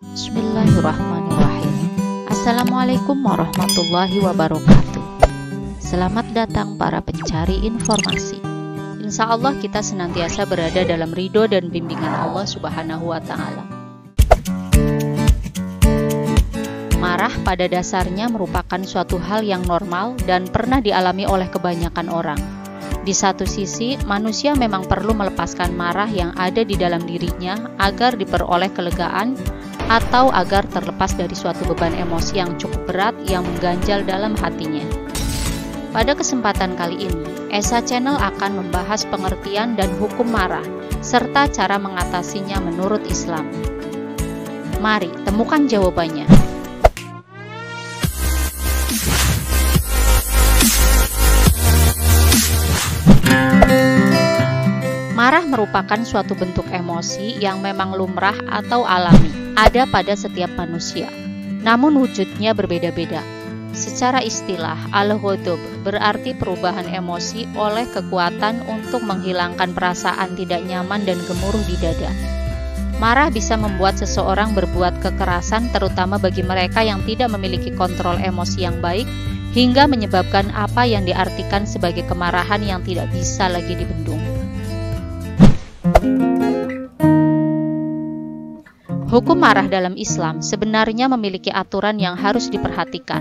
Bismillahirrahmanirrahim. Assalamualaikum warahmatullahi wabarakatuh. Selamat datang para pencari informasi. Insya Allah kita senantiasa berada dalam ridho dan bimbingan Allah Subhanahu wa Ta'ala. Marah pada dasarnya merupakan suatu hal yang normal dan pernah dialami oleh kebanyakan orang. Di satu sisi, manusia memang perlu melepaskan marah yang ada di dalam dirinya agar diperoleh kelegaan atau agar terlepas dari suatu beban emosi yang cukup berat yang mengganjal dalam hatinya. Pada kesempatan kali ini, Esa Channel akan membahas pengertian dan hukum marah, serta cara mengatasinya menurut Islam. Mari temukan jawabannya. Marah merupakan suatu bentuk emosi yang memang lumrah atau alami, ada pada setiap manusia. Namun wujudnya berbeda-beda. Secara istilah, al-ghadab berarti perubahan emosi oleh kekuatan untuk menghilangkan perasaan tidak nyaman dan gemuruh di dada. Marah bisa membuat seseorang berbuat kekerasan, terutama bagi mereka yang tidak memiliki kontrol emosi yang baik, hingga menyebabkan apa yang diartikan sebagai kemarahan yang tidak bisa lagi dibendung. Hukum marah dalam Islam sebenarnya memiliki aturan yang harus diperhatikan.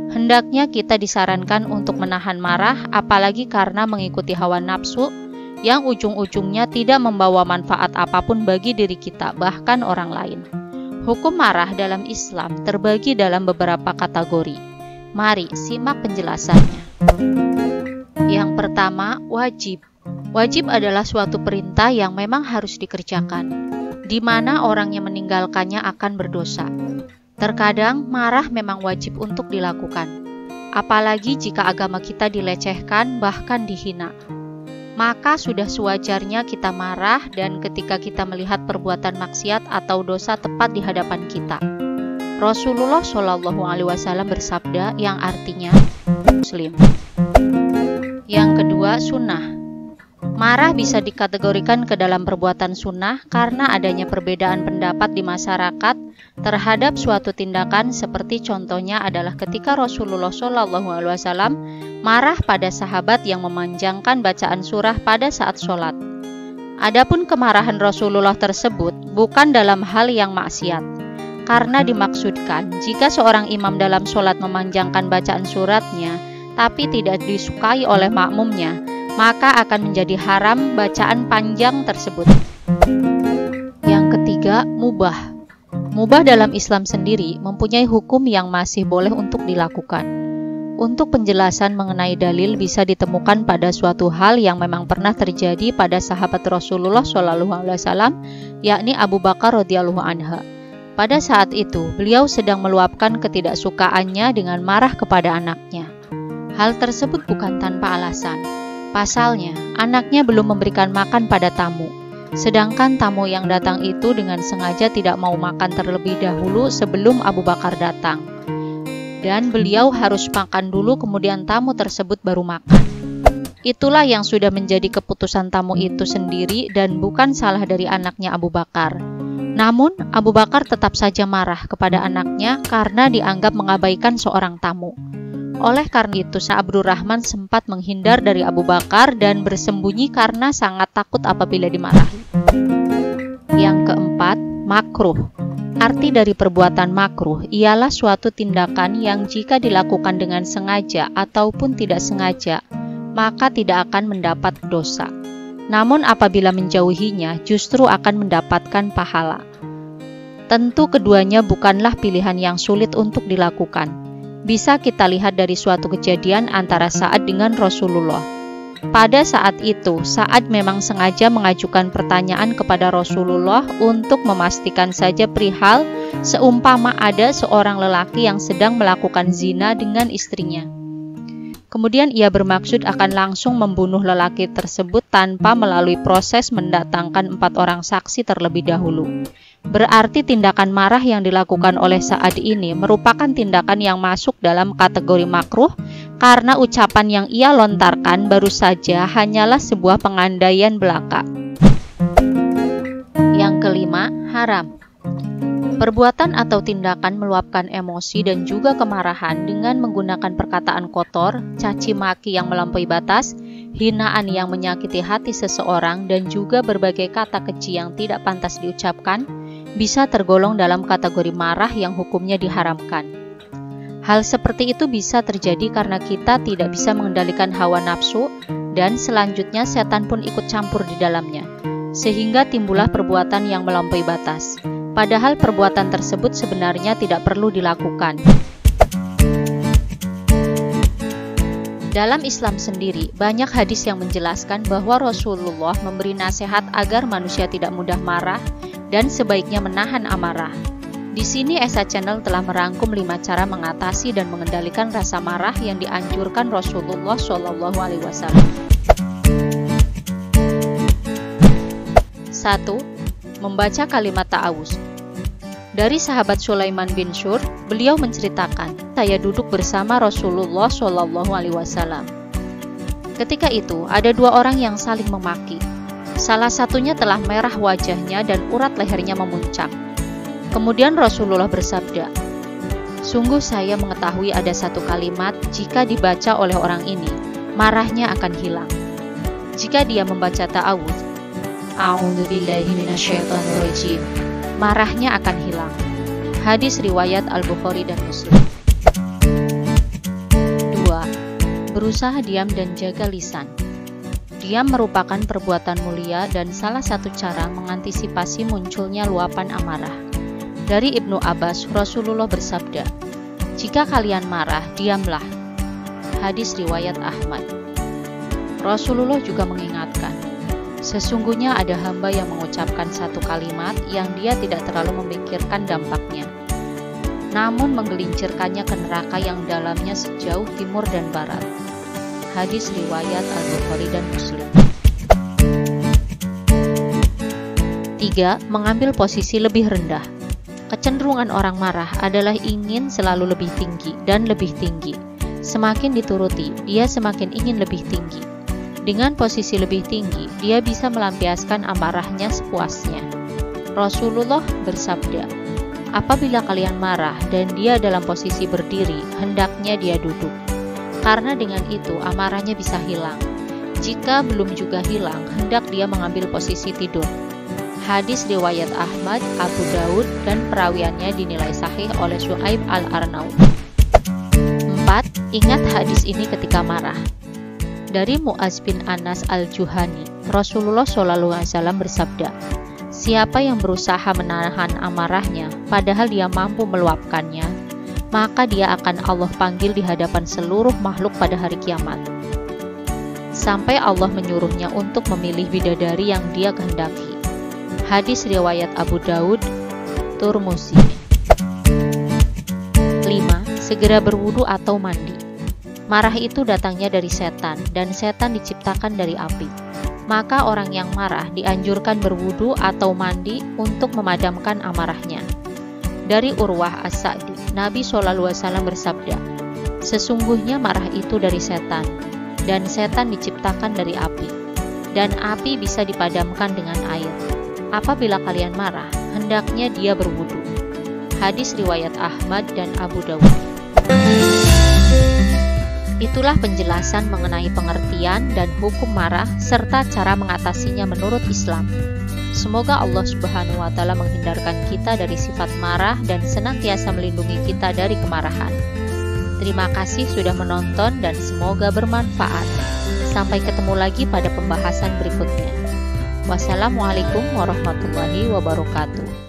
Hendaknya kita disarankan untuk menahan marah, apalagi karena mengikuti hawa nafsu yang ujung-ujungnya tidak membawa manfaat apapun bagi diri kita, bahkan orang lain. Hukum marah dalam Islam terbagi dalam beberapa kategori. Mari simak penjelasannya. Yang pertama, wajib. Wajib adalah suatu perintah yang memang harus dikerjakan, di mana orang yang meninggalkannya akan berdosa. Terkadang marah memang wajib untuk dilakukan, apalagi jika agama kita dilecehkan bahkan dihina. Maka sudah sewajarnya kita marah dan ketika kita melihat perbuatan maksiat atau dosa tepat di hadapan kita. Rasulullah Shallallahu Alaihi Wasallam bersabda yang artinya Muslim. Yang kedua, sunnah. Marah bisa dikategorikan ke dalam perbuatan sunnah karena adanya perbedaan pendapat di masyarakat terhadap suatu tindakan, seperti contohnya adalah ketika Rasulullah SAW marah pada sahabat yang memanjangkan bacaan surah pada saat sholat. Adapun kemarahan Rasulullah tersebut bukan dalam hal yang maksiat, karena dimaksudkan jika seorang imam dalam sholat memanjangkan bacaan suratnya tapi tidak disukai oleh makmumnya, maka akan menjadi haram bacaan panjang tersebut. Yang ketiga, mubah. Mubah dalam Islam sendiri mempunyai hukum yang masih boleh untuk dilakukan. Untuk penjelasan mengenai dalil bisa ditemukan pada suatu hal yang memang pernah terjadi pada sahabat Rasulullah SAW, yakni Abu Bakar radhiyallahu anha. Pada saat itu, beliau sedang meluapkan ketidaksukaannya dengan marah kepada anaknya. Hal tersebut bukan tanpa alasan. Pasalnya, anaknya belum memberikan makan pada tamu, sedangkan tamu yang datang itu dengan sengaja tidak mau makan terlebih dahulu sebelum Abu Bakar datang. Dan beliau harus makan dulu kemudian tamu tersebut baru makan. Itulah yang sudah menjadi keputusan tamu itu sendiri dan bukan salah dari anaknya Abu Bakar. Namun, Abu Bakar tetap saja marah kepada anaknya karena dianggap mengabaikan seorang tamu. Oleh karena itu, Abdurrahman sempat menghindar dari Abu Bakar dan bersembunyi karena sangat takut apabila dimarahi. Yang keempat, makruh. Arti dari perbuatan makruh ialah suatu tindakan yang jika dilakukan dengan sengaja ataupun tidak sengaja, maka tidak akan mendapat dosa. Namun apabila menjauhinya, justru akan mendapatkan pahala. Tentu keduanya bukanlah pilihan yang sulit untuk dilakukan. Bisa kita lihat dari suatu kejadian antara Sa'ad dengan Rasulullah. Pada saat itu, Sa'ad memang sengaja mengajukan pertanyaan kepada Rasulullah untuk memastikan saja perihal seumpama ada seorang lelaki yang sedang melakukan zina dengan istrinya. Kemudian ia bermaksud akan langsung membunuh lelaki tersebut tanpa melalui proses mendatangkan 4 orang saksi terlebih dahulu. Berarti tindakan marah yang dilakukan oleh Sa'ad ini merupakan tindakan yang masuk dalam kategori makruh karena ucapan yang ia lontarkan baru saja hanyalah sebuah pengandaian belaka. Yang kelima, haram. Perbuatan atau tindakan meluapkan emosi dan juga kemarahan dengan menggunakan perkataan kotor, caci maki yang melampaui batas, hinaan yang menyakiti hati seseorang, dan juga berbagai kata keji yang tidak pantas diucapkan, bisa tergolong dalam kategori marah yang hukumnya diharamkan. Hal seperti itu bisa terjadi karena kita tidak bisa mengendalikan hawa nafsu, dan selanjutnya setan pun ikut campur di dalamnya, sehingga timbullah perbuatan yang melampaui batas. Padahal perbuatan tersebut sebenarnya tidak perlu dilakukan. Dalam Islam sendiri, banyak hadis yang menjelaskan bahwa Rasulullah memberi nasihat agar manusia tidak mudah marah dan sebaiknya menahan amarah. Di sini Esa Channel telah merangkum 5 cara mengatasi dan mengendalikan rasa marah yang dianjurkan Rasulullah SAW. 1. Membaca kalimat ta'awuz. Dari sahabat Sulaiman bin Syur, beliau menceritakan, saya duduk bersama Rasulullah SAW. Ketika itu, ada 2 orang yang saling memaki. Salah satunya telah merah wajahnya dan urat lehernya memuncak. Kemudian Rasulullah bersabda, sungguh saya mengetahui ada satu kalimat jika dibaca oleh orang ini, marahnya akan hilang. Jika dia membaca ta'awuz, A'udzubillahi minasyaitonirrajim, marahnya akan hilang. Hadis riwayat Al-Bukhari dan Muslim. 2. Berusaha diam dan jaga lisan. Diam merupakan perbuatan mulia dan salah satu cara mengantisipasi munculnya luapan amarah. Dari Ibnu Abbas, Rasulullah bersabda, jika kalian marah, diamlah. Hadis riwayat Ahmad. Rasulullah juga mengingatkan, sesungguhnya ada hamba yang mengucapkan satu kalimat yang dia tidak terlalu memikirkan dampaknya, namun menggelincirkannya ke neraka yang dalamnya sejauh timur dan barat. Hadis riwayat Al-Bukhari dan Muslim. 3. Mengambil posisi lebih rendah. Kecenderungan orang marah adalah ingin selalu lebih tinggi dan lebih tinggi. Semakin dituruti, dia semakin ingin lebih tinggi. Dengan posisi lebih tinggi, dia bisa melampiaskan amarahnya sepuasnya. Rasulullah bersabda, apabila kalian marah dan dia dalam posisi berdiri, hendaknya dia duduk. Karena dengan itu amarahnya bisa hilang. Jika belum juga hilang, hendak dia mengambil posisi tidur. Hadis riwayat Ahmad, Abu Daud, dan perawiannya dinilai sahih oleh Syu'aib Al-Arnaud. 4. Ingat hadis ini ketika marah. Dari Mu'az bin Anas Al-Juhani, Rasulullah SAW bersabda, siapa yang berusaha menahan amarahnya, padahal dia mampu meluapkannya, maka dia akan Allah panggil di hadapan seluruh makhluk pada hari kiamat, sampai Allah menyuruhnya untuk memilih bidadari yang dia kehendaki. Hadis riwayat Abu Daud, Turmuzi. 5. Segera berwudu atau mandi. Marah itu datangnya dari setan, dan setan diciptakan dari api. Maka orang yang marah dianjurkan berwudu atau mandi untuk memadamkan amarahnya. Dari Urwah As-Sa'di, Nabi SAW bersabda, sesungguhnya marah itu dari setan, dan setan diciptakan dari api, dan api bisa dipadamkan dengan air. Apabila kalian marah, hendaknya dia berwudu. Hadis riwayat Ahmad dan Abu Dawud. Itulah penjelasan mengenai pengertian dan hukum marah serta cara mengatasinya menurut Islam. Semoga Allah Subhanahu wa Ta'ala menghindarkan kita dari sifat marah dan senantiasa melindungi kita dari kemarahan. Terima kasih sudah menonton dan semoga bermanfaat. Sampai ketemu lagi pada pembahasan berikutnya. Wassalamualaikum warahmatullahi wabarakatuh.